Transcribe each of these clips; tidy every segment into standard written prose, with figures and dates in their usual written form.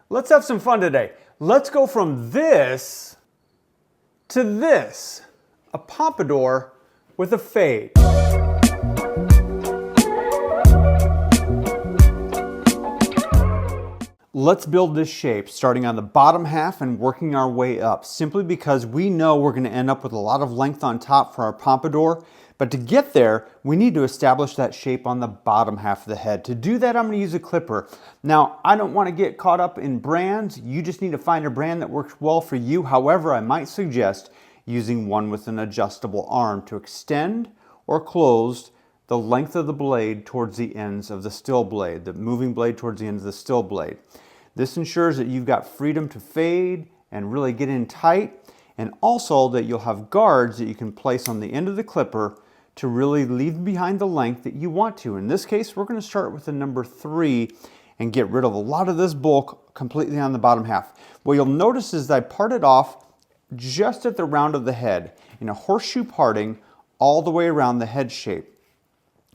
Let's have some fun today. Let's go from this to this. A pompadour with a fade. Let's build this shape starting on the bottom half and working our way up, simply because we know we're going to end up with a lot of length on top for our pompadour. But to get there, we need to establish that shape on the bottom half of the head. To do that, I'm going to use a clipper. Now, I don't want to get caught up in brands. You just need to find a brand that works well for you. However, I might suggest using one with an adjustable arm to extend or close the length of the blade towards the ends of the still blade, the moving blade towards the ends of the still blade. This ensures that you've got freedom to fade and really get in tight, and also that you'll have guards that you can place on the end of the clipper to really leave behind the length that you want to. In this case, we're going to start with the number 3 and get rid of a lot of this bulk completely on the bottom half. What you'll notice is that I parted off just at the round of the head in a horseshoe parting all the way around the head shape.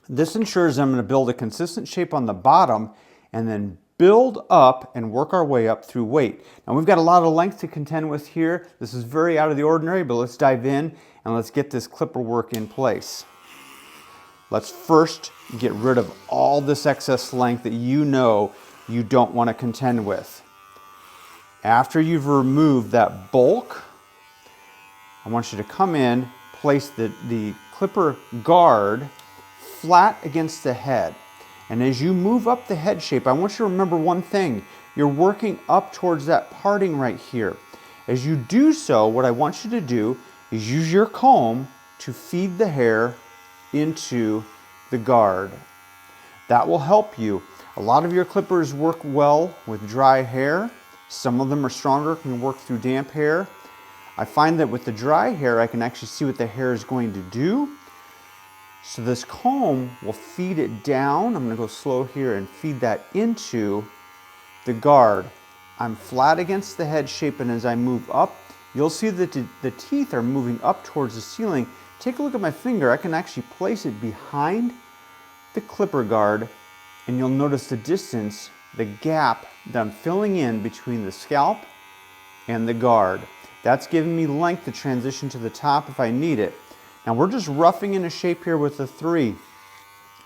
This ensures I'm going to build a consistent shape on the bottom and then build up and work our way up through weight. Now we've got a lot of length to contend with here. This is very out of the ordinary, but let's dive in and let's get this clipper work in place. Let's first get rid of all this excess length that you know you don't want to contend with. After you've removed that bulk, I want you to come in, place the clipper guard flat against the head. And as you move up the head shape, I want you to remember one thing. You're working up towards that parting right here. As you do so, what I want you to do is use your comb to feed the hair into the guard. That will help you. A lot of your clippers work well with dry hair. Some of them are stronger, can work through damp hair. I find that with the dry hair, I can actually see what the hair is going to do. So this comb will feed it down. I'm going to go slow here and feed that into the guard. I'm flat against the head shape, and as I move up, you'll see that the teeth are moving up towards the ceiling. Take a look at my finger. I can actually place it behind the clipper guard, and you'll notice the distance, the gap that I'm filling in between the scalp and the guard. That's giving me length to transition to the top if I need it. Now we're just roughing in a shape here with the 3.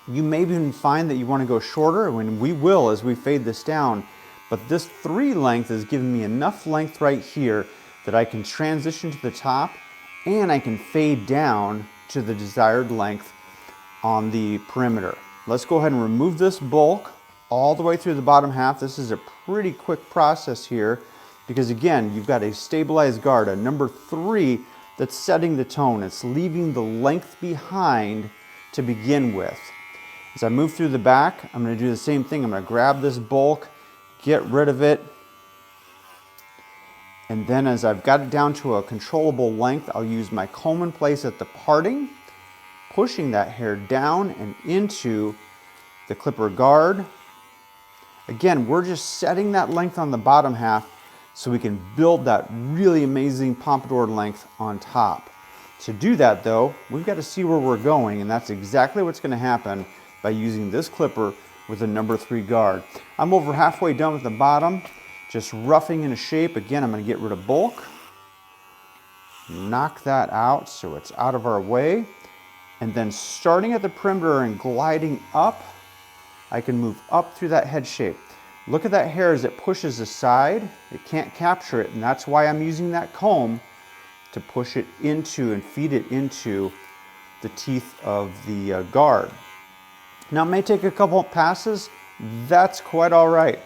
You may even find that you want to go shorter, and we will as we fade this down. But this 3 length is giving me enough length right here that I can transition to the top and I can fade down to the desired length on the perimeter. Let's go ahead and remove this bulk all the way through the bottom half. This is a pretty quick process here because again, you've got a stabilized guard, a number 3 that's setting the tone. It's leaving the length behind to begin with. As I move through the back, I'm going to do the same thing. I'm going to grab this bulk, get rid of it, and then as I've got it down to a controllable length, I'll use my comb in place at the parting, pushing that hair down and into the clipper guard. Again, we're just setting that length on the bottom half so we can build that really amazing pompadour length on top. To do that though, we've got to see where we're going, and that's exactly what's going to happen by using this clipper with a number 3 guard. I'm over halfway done with the bottom, just roughing in a shape. Again, I'm going to get rid of bulk, knock that out so it's out of our way, and then starting at the perimeter and gliding up, I can move up through that head shape. Look at that hair as it pushes aside. It can't capture it, and that's why I'm using that comb to push it into and feed it into the teeth of the guard. Now it may take a couple of passes. That's quite all right.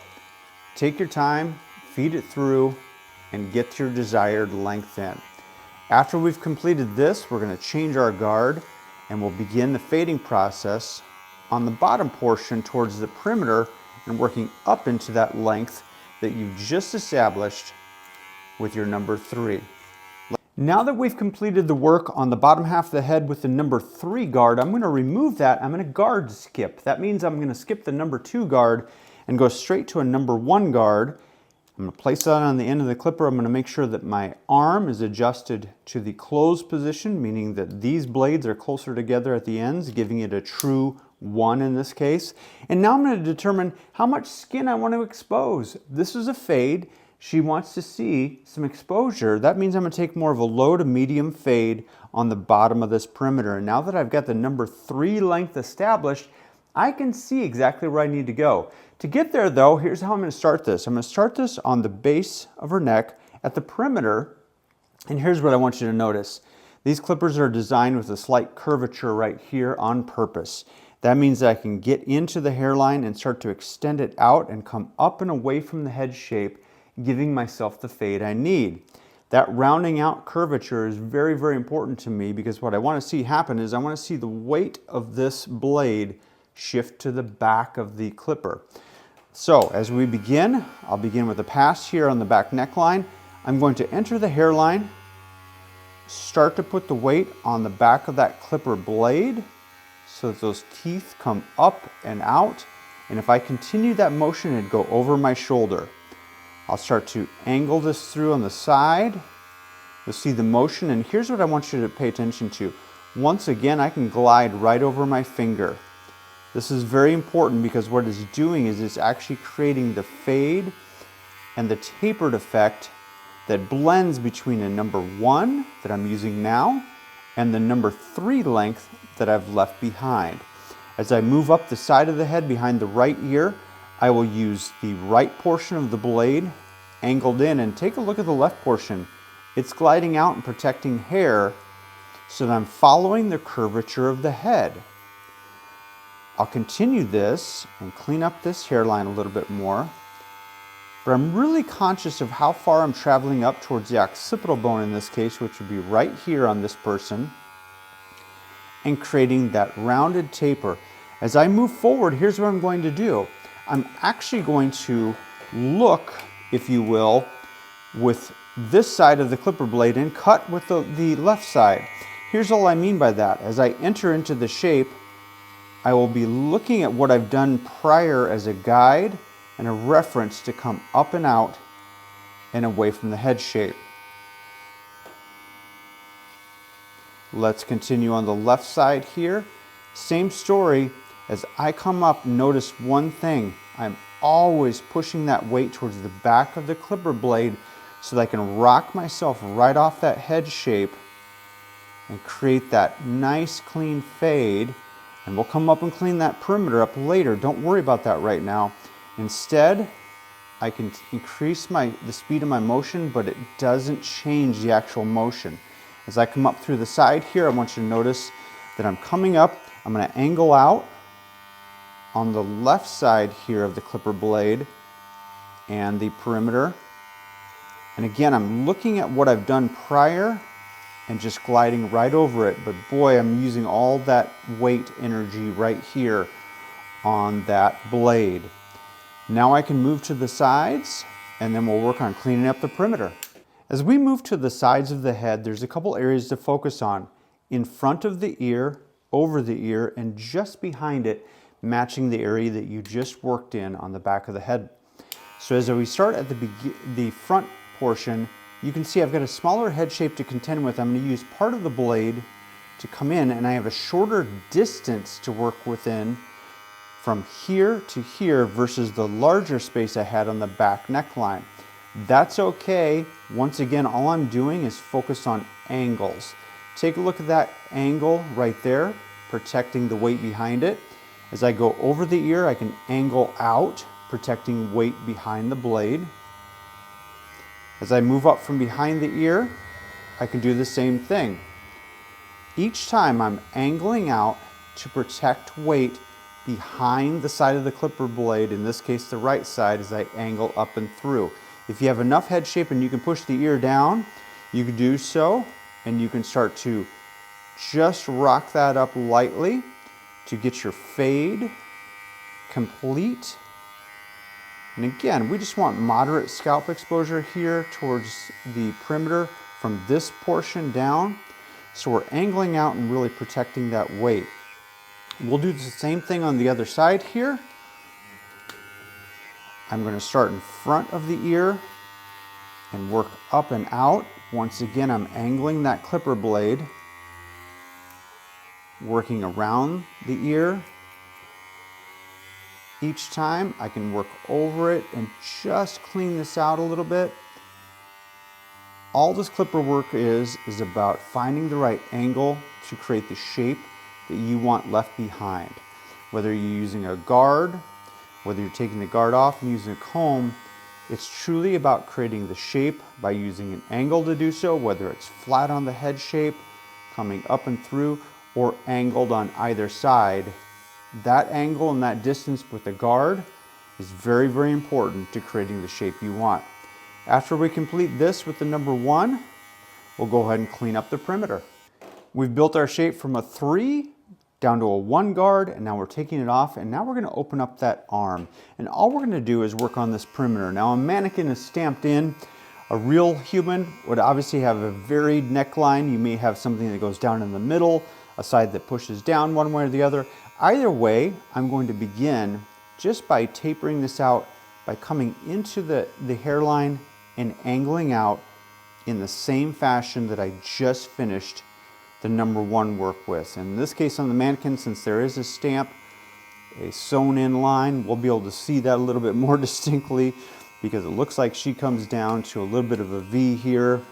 Take your time, feed it through, and get your desired length in. After we've completed this, we're going to change our guard and we'll begin the fading process on the bottom portion towards the perimeter and working up into that length that you've just established with your number 3. Now that we've completed the work on the bottom half of the head with the number 3 guard, I'm going to remove that. I'm going to guard skip. That means I'm going to skip the number 2 guard and go straight to a number 1 guard. I'm going to place that on the end of the clipper. I'm going to make sure that my arm is adjusted to the closed position, meaning that these blades are closer together at the ends, giving it a true 1 in this case. And now I'm going to determine how much skin I want to expose. This is a fade. She wants to see some exposure. That means I'm going to take more of a low to medium fade on the bottom of this perimeter. And now that I've got the number 3 length established, I can see exactly where I need to go. To get there though, here's how I'm going to start this. I'm going to start this on the base of her neck at the perimeter. And here's what I want you to notice. These clippers are designed with a slight curvature right here on purpose. That means that I can get into the hairline and start to extend it out and come up and away from the head shape, giving myself the fade I need. That rounding out curvature is very, very important to me because what I want to see happen is I want to see the weight of this blade shift to the back of the clipper. So as we begin, I'll begin with a pass here on the back neckline. I'm going to enter the hairline, start to put the weight on the back of that clipper blade so that those teeth come up and out. And if I continue that motion, it'd go over my shoulder. I'll start to angle this through on the side. You'll see the motion, and here's what I want you to pay attention to. Once again, I can glide right over my finger. This is very important because what it's doing is it's actually creating the fade and the tapered effect that blends between a number 1 that I'm using now and the number 3 length that I've left behind. As I move up the side of the head behind the right ear, I will use the right portion of the blade angled in, and take a look at the left portion. It's gliding out and protecting hair so that I'm following the curvature of the head. I'll continue this and clean up this hairline a little bit more, but I'm really conscious of how far I'm traveling up towards the occipital bone in this case, which would be right here on this person, and creating that rounded taper. As I move forward, here's what I'm going to do. I'm actually going to look, if you will, with this side of the clipper blade and cut with the left side. Here's all I mean by that. As I enter into the shape, I will be looking at what I've done prior as a guide and a reference to come up and out and away from the head shape. Let's continue on the left side here. Same story. As I come up, notice one thing. I'm always pushing that weight towards the back of the clipper blade so that I can rock myself right off that head shape and create that nice clean fade. And we'll come up and clean that perimeter up later. Don't worry about that right now. Instead, I can increase the speed of my motion, but it doesn't change the actual motion. As I come up through the side here, I want you to notice that I'm coming up. I'm going to angle out on the left side here of the clipper blade and the perimeter. And again, I'm looking at what I've done prior and just gliding right over it. But boy, I'm using all that weight energy right here on that blade. Now I can move to the sides and then we'll work on cleaning up the perimeter. As we move to the sides of the head, there's a couple areas to focus on. In front of the ear, over the ear, and just behind it, matching the area that you just worked in on the back of the head. So as we start at the front portion, you can see I've got a smaller head shape to contend with. I'm going to use part of the blade to come in, and I have a shorter distance to work within from here to here versus the larger space I had on the back neckline. That's okay. Once again, all I'm doing is focus on angles. Take a look at that angle right there, protecting the weight behind it. As I go over the ear, I can angle out, protecting weight behind the blade. As I move up from behind the ear, I can do the same thing. Each time I'm angling out to protect weight behind the side of the clipper blade, in this case the right side, as I angle up and through. If you have enough head shape and you can push the ear down, you can do so, and you can start to just rock that up lightly to get your fade complete. And again, we just want moderate scalp exposure here towards the perimeter from this portion down. So we're angling out and really protecting that weight. We'll do the same thing on the other side here. I'm going to start in front of the ear and work up and out. Once again, I'm angling that clipper blade, working around the ear Each time I can work over it and just clean this out a little bit. All this clipper work is about finding the right angle to create the shape that you want left behind. Whether you're using a guard, whether you're taking the guard off and using a comb, it's truly about creating the shape by using an angle to do so, whether it's flat on the head shape, coming up and through, or angled on either side. That angle and that distance with the guard is very, very important to creating the shape you want. After we complete this with the number 1, we'll go ahead and clean up the perimeter. We've built our shape from a 3 down to a 1 guard, and now we're taking it off, and now we're going to open up that arm. And all we're going to do is work on this perimeter. Now a mannequin is stamped in. A real human would obviously have a varied neckline. You may have something that goes down in the middle, a side that pushes down one way or the other. Either way, I'm going to begin just by tapering this out, by coming into the hairline and angling out in the same fashion that I just finished the number 1 work with. In this case on the mannequin, since there is a stamp, a sewn in line, we'll be able to see that a little bit more distinctly because it looks like she comes down to a little bit of a V here.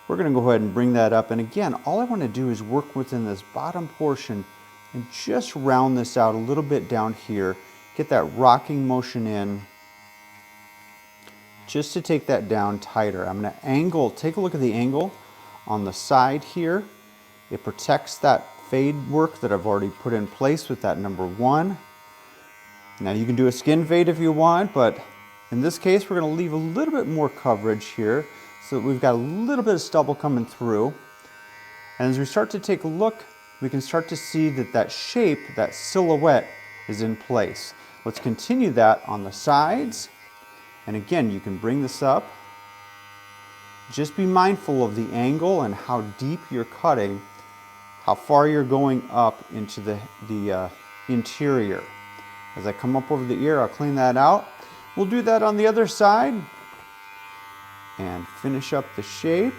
We're going to go ahead and bring that up, and again, all I want to do is work within this bottom portion and just round this out a little bit down here, get that rocking motion in, just to take that down tighter. I'm going to angle, take a look at the angle on the side here. It protects that fade work that I've already put in place with that number 1. Now you can do a skin fade if you want, but in this case we're going to leave a little bit more coverage here so that we've got a little bit of stubble coming through. And as we start to take a look, we can start to see that that shape, that silhouette is in place. Let's continue that on the sides. And again, you can bring this up. Just be mindful of the angle and how deep you're cutting, how far you're going up into the interior. As I come up over the ear, I'll clean that out. We'll do that on the other side and finish up the shape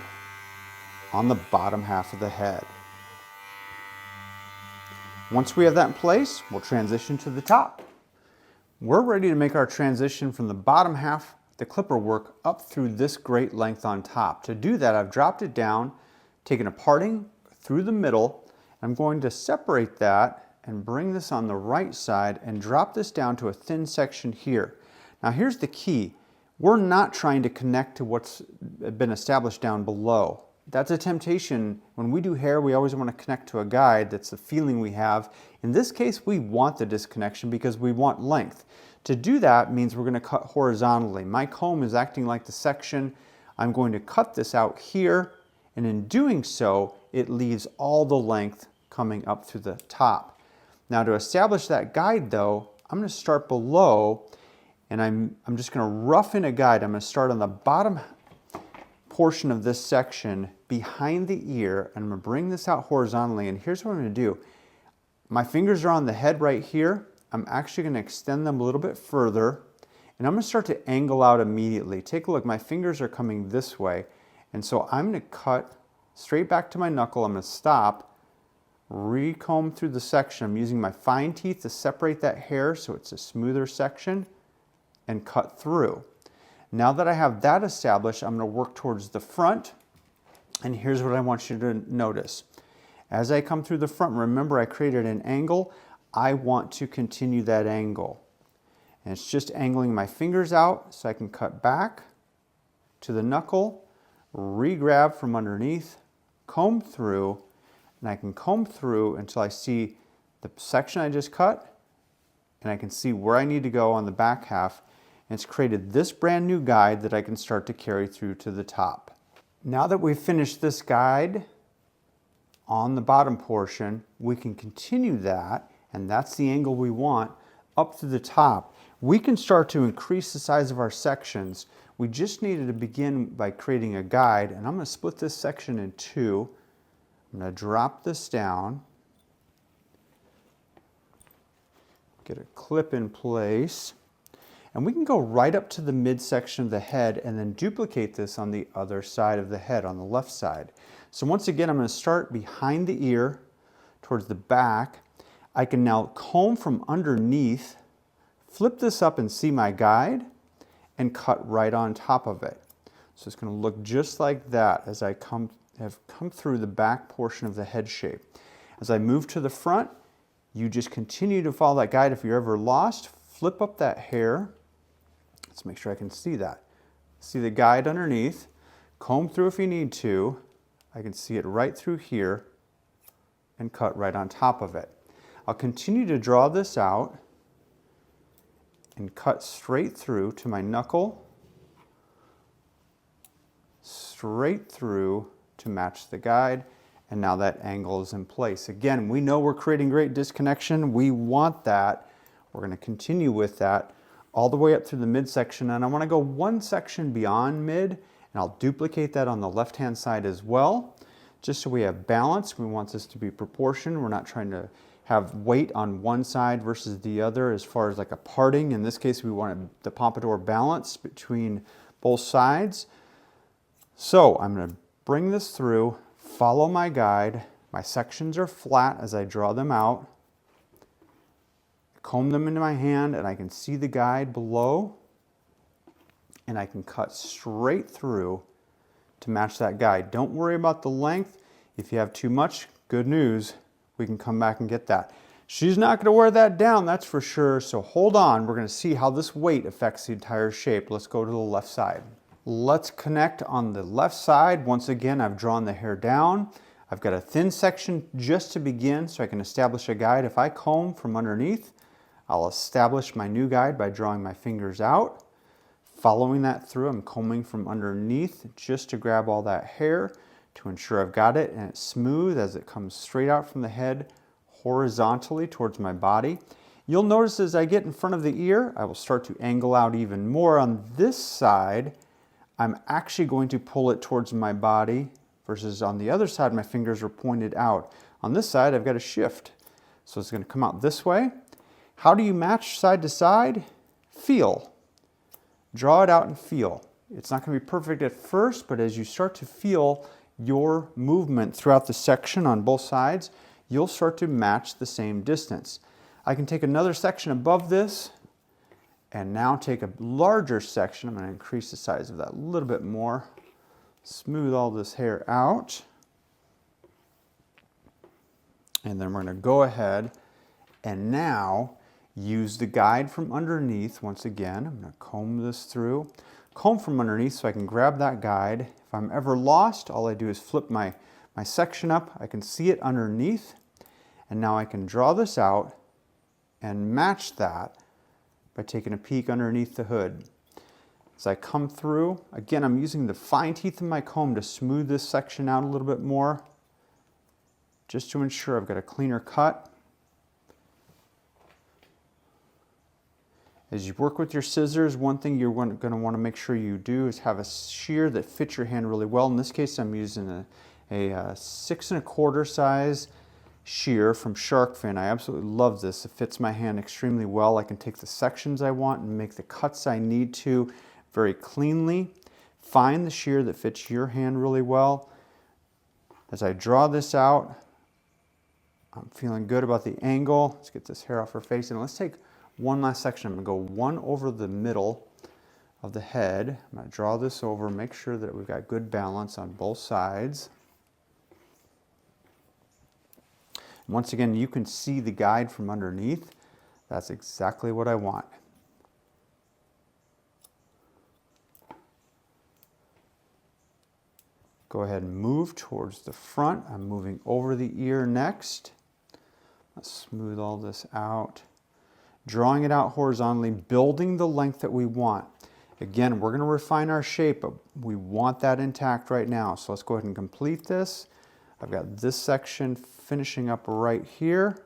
on the bottom half of the head. Once we have that in place, we'll transition to the top. We're ready to make our transition from the bottom half, the clipper work, up through this great length on top. To do that, I've dropped it down, taken a parting through the middle. I'm going to separate that and bring this on the right side and drop this down to a thin section here. Now here's the key. We're not trying to connect to what's been established down below. That's a temptation. When we do hair, we always want to connect to a guide. That's the feeling we have. In this case, we want the disconnection because we want length. To do that means we're going to cut horizontally. My comb is acting like the section. I'm going to cut this out here, and in doing so, it leaves all the length coming up through the top. Now to establish that guide though, I'm going to start below, and I'm just going to rough in a guide. I'm going to start on the bottom portion of this section behind the ear, and I'm going to bring this out horizontally, and here's what I'm going to do. My fingers are on the head right here. I'm actually going to extend them a little bit further, and I'm going to start to angle out immediately. Take a look, my fingers are coming this way, and so I'm going to cut straight back to my knuckle. I'm going to stop, recomb through the section. I'm using my fine teeth to separate that hair so it's a smoother section, and cut through. Now that I have that established, I'm going to work towards the front, and here's what I want you to notice. As I come through the front, remember I created an angle. I want to continue that angle. And it's just angling my fingers out so I can cut back to the knuckle, re-grab from underneath, comb through, and I can comb through until I see the section I just cut, and I can see where I need to go on the back half. And it's created this brand new guide that I can start to carry through to the top. Now that we've finished this guide on the bottom portion, we can continue that, and that's the angle we want, up to the top. We can start to increase the size of our sections. We just needed to begin by creating a guide, and I'm going to split this section in two. I'm going to drop this down, get a clip in place, and we can go right up to the midsection of the head and then duplicate this on the other side of the head, on the left side. So once again, I'm going to start behind the ear towards the back. I can now comb from underneath, flip this up and see my guide and cut right on top of it. So it's going to look just like that as I have come through the back portion of the head shape. As I move to the front, you just continue to follow that guide. If you're ever lost, flip up that hair. Let's make sure I can see that. See the guide underneath. Comb through if you need to. I can see it right through here and cut right on top of it. I'll continue to draw this out and cut straight through to my knuckle, straight through to match the guide, and now that angle is in place. Again, we know we're creating great disconnection. We want that. We're going to continue with that all the way up through the midsection, and I want to go one section beyond mid, and I'll duplicate that on the left-hand side as well, just so we have balance. We want this to be proportioned. We're not trying to have weight on one side versus the other as far as like a parting. In this case, we wanted the pompadour balance between both sides. So I'm going to bring this through, follow my guide. My sections are flat as I draw them out. Comb them into my hand and I can see the guide below, and I can cut straight through to match that guide. Don't worry about the length. If you have too much, good news, we can come back and get that. She's not going to wear that down, that's for sure, so hold on. We're going to see how this weight affects the entire shape. Let's go to the left side. Let's connect on the left side. Once again, I've drawn the hair down. I've got a thin section just to begin so I can establish a guide. If I comb from underneath, I'll establish my new guide by drawing my fingers out. Following that through, I'm combing from underneath just to grab all that hair to ensure I've got it and it's smooth as it comes straight out from the head horizontally towards my body. You'll notice as I get in front of the ear, I will start to angle out even more. On this side, I'm actually going to pull it towards my body versus on the other side, my fingers are pointed out. On this side, I've got a shift. So it's going to come out this way. How do you match side to side? Feel. Draw it out and feel. It's not going to be perfect at first, but as you start to feel your movement throughout the section on both sides, you'll start to match the same distance. I can take another section above this and now take a larger section. I'm going to increase the size of that a little bit more. Smooth all this hair out. And then we're going to go ahead and now use the guide from underneath. Once again, I'm going to comb this through. Comb from underneath so I can grab that guide. If I'm ever lost, all I do is flip my section up. I can see it underneath. And now I can draw this out and match that by taking a peek underneath the hood. As I come through, again, I'm using the fine teeth of my comb to smooth this section out a little bit more, just to ensure I've got a cleaner cut. As you work with your scissors, one thing you're going to want to make sure you do is have a shear that fits your hand really well. In this case, I'm using a 6 1/4 size shear from Shark Fin. I absolutely love this. It fits my hand extremely well. I can take the sections I want and make the cuts I need to very cleanly. Find the shear that fits your hand really well. As I draw this out, I'm feeling good about the angle. Let's get this hair off her face, and let's take one last section. I'm going to go one over the middle of the head. I'm going to draw this over, make sure that we've got good balance on both sides. And once again, you can see the guide from underneath. That's exactly what I want. Go ahead and move towards the front. I'm moving over the ear next. Let's smooth all this out. Drawing it out horizontally, building the length that we want. Again, we're going to refine our shape, but we want that intact right now. So let's go ahead and complete this. I've got this section finishing up right here.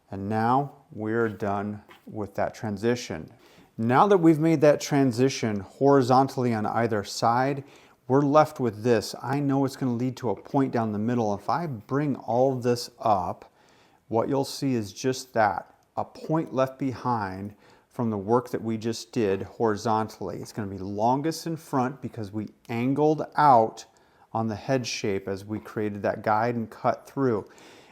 And now we're done with that transition. Now that we've made that transition horizontally on either side, we're left with this. I know it's going to lead to a point down the middle. If I bring all of this up, what you'll see is just that. A point left behind from the work that we just did horizontally. It's going to be longest in front because we angled out on the head shape as we created that guide and cut through.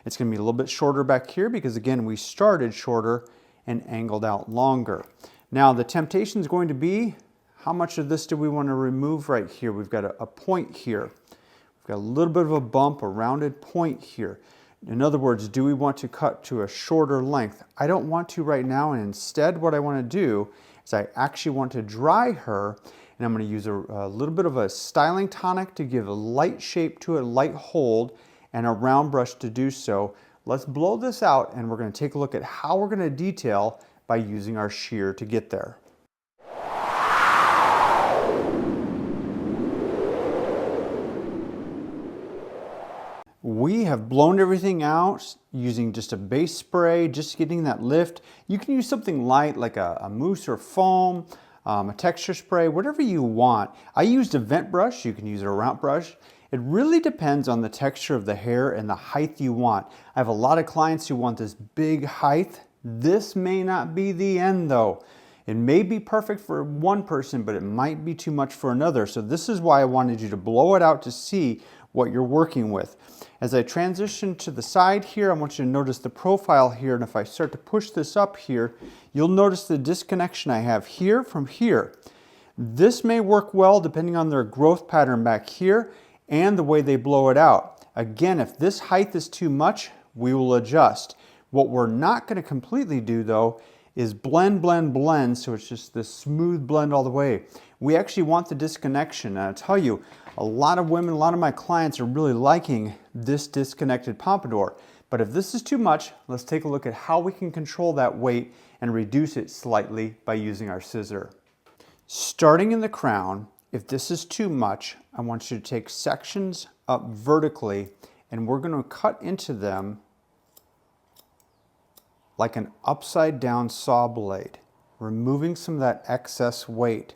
It's going to be a little bit shorter back here because again we started shorter and angled out longer. Now the temptation is going to be, how much of this do we want to remove right here? We've got a point here. We've got a little bit of a bump, a rounded point here. In other words, do we want to cut to a shorter length? I don't want to right now, and instead what I want to do is I actually want to dry her, and I'm going to use a little bit of a styling tonic to give a light shape to it, a light hold, and a round brush to do so. Let's blow this out, and we're going to take a look at how we're going to detail by using our shear to get there. We have blown everything out using just a base spray, just getting that lift. You can use something light like a mousse or foam, a texture spray, whatever you want. I used a vent brush. You can use a round brush. It really depends on the texture of the hair and the height you want. I have a lot of clients who want this big height. This may not be the end though. It may be perfect for one person, but it might be too much for another. So this is why I wanted you to blow it out to see what you're working with. As I transition to the side here, I want you to notice the profile here, and if I start to push this up here, you'll notice the disconnection I have here from here. This may work well depending on their growth pattern back here and the way they blow it out. Again, if this height is too much, we will adjust. What we're not going to completely do though is blend, blend, blend, so it's just this smooth blend all the way. We actually want the disconnection, and I'll tell you, a lot of women, a lot of my clients are really liking this disconnected pompadour. But if this is too much, let's take a look at how we can control that weight and reduce it slightly by using our scissor. Starting in the crown, if this is too much, I want you to take sections up vertically, and we're going to cut into them like an upside down saw blade, removing some of that excess weight.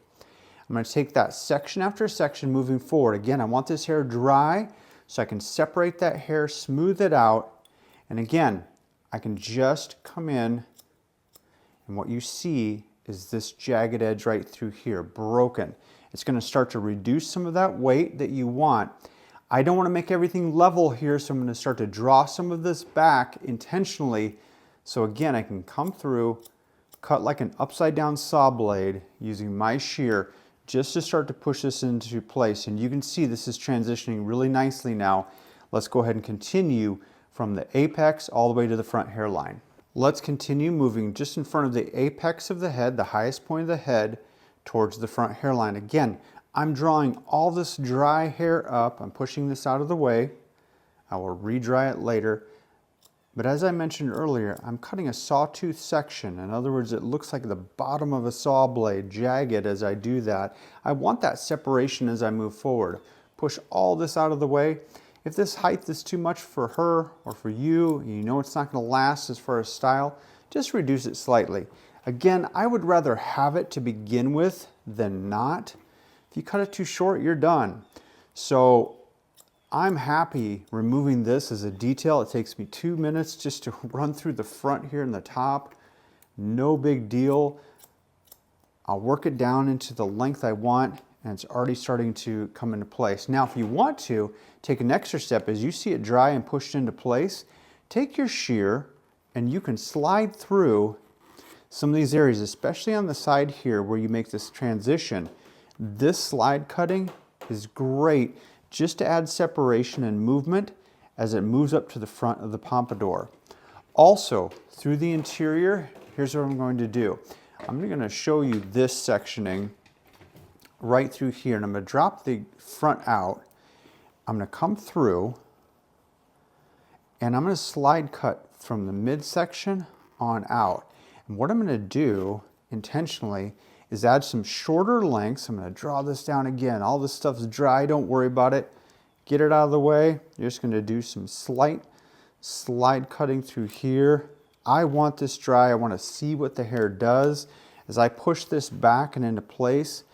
I'm going to take that section after section moving forward. Again, I want this hair dry so I can separate that hair, smooth it out, and again, I can just come in, and what you see is this jagged edge right through here, broken. It's going to start to reduce some of that weight that you want. I don't want to make everything level here, so I'm going to start to draw some of this back intentionally. So again, I can come through, cut like an upside down saw blade using my shear just to start to push this into place. And you can see this is transitioning really nicely now. Let's go ahead and continue from the apex all the way to the front hairline. Let's continue moving just in front of the apex of the head, the highest point of the head, towards the front hairline. Again, I'm drawing all this dry hair up. I'm pushing this out of the way. I will re-dry it later. But as I mentioned earlier, I'm cutting a sawtooth section. In other words, it looks like the bottom of a saw blade, jagged as I do that. I want that separation as I move forward. Push all this out of the way. If this height is too much for her or for you, you know it's not going to last as far as style, just reduce it slightly. Again, I would rather have it to begin with than not. If you cut it too short, you're done. So I'm happy removing this as a detail. It takes me 2 minutes just to run through the front here and the top. No big deal. I'll work it down into the length I want, and it's already starting to come into place. Now, if you want to take an extra step, as you see it dry and pushed into place, take your shear and you can slide through some of these areas, especially on the side here where you make this transition. This slide cutting is great just to add separation and movement as it moves up to the front of the pompadour. Also, through the interior, here's what I'm going to do. I'm going to show you this sectioning right through here, and I'm going to drop the front out. I'm going to come through, and I'm going to slide cut from the midsection on out. And what I'm going to do intentionally is add some shorter lengths. I'm going to draw this down again. All this stuff's dry, don't worry about it. Get it out of the way. You're just going to do some slight slide cutting through here. I want this dry. I want to see what the hair does. As I push this back and into place,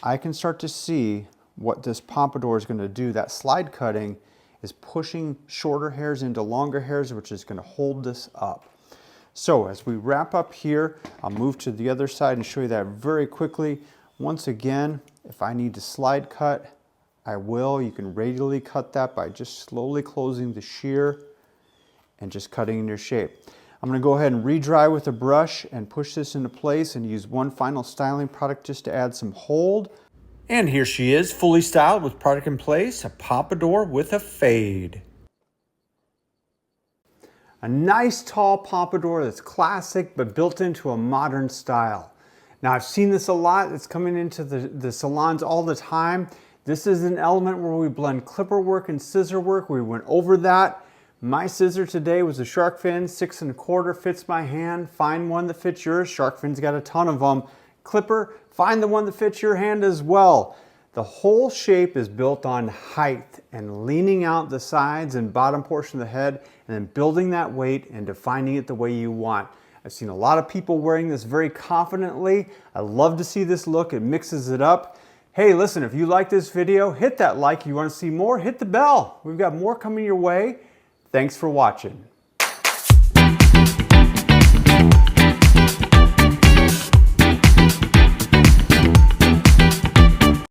I can start to see what this pompadour is going to do. That slide cutting is pushing shorter hairs into longer hairs, which is going to hold this up. So as we wrap up here, I'll move to the other side and show you that very quickly. Once again, if I need to slide cut, I will. You can radially cut that by just slowly closing the shear and just cutting in your shape. I'm going to go ahead and re-dry with a brush and push this into place and use one final styling product just to add some hold. And here she is, fully styled with product in place, a pompadour with a fade. A nice tall pompadour that's classic but built into a modern style. Now I've seen this a lot. It's coming into the salons all the time. This is an element where we blend clipper work and scissor work. We went over that. My scissor today was a shark fin, 6 1/4, fits my hand. Find one that fits yours. Shark fin's got a ton of them. Clipper, find the one that fits your hand as well. The whole shape is built on height and leaning out the sides and bottom portion of the head and then building that weight and defining it the way you want. I've seen a lot of people wearing this very confidently. I love to see this look. It mixes it up. Hey, listen, if you like this video, hit that like. If you want to see more, hit the bell. We've got more coming your way. Thanks for watching.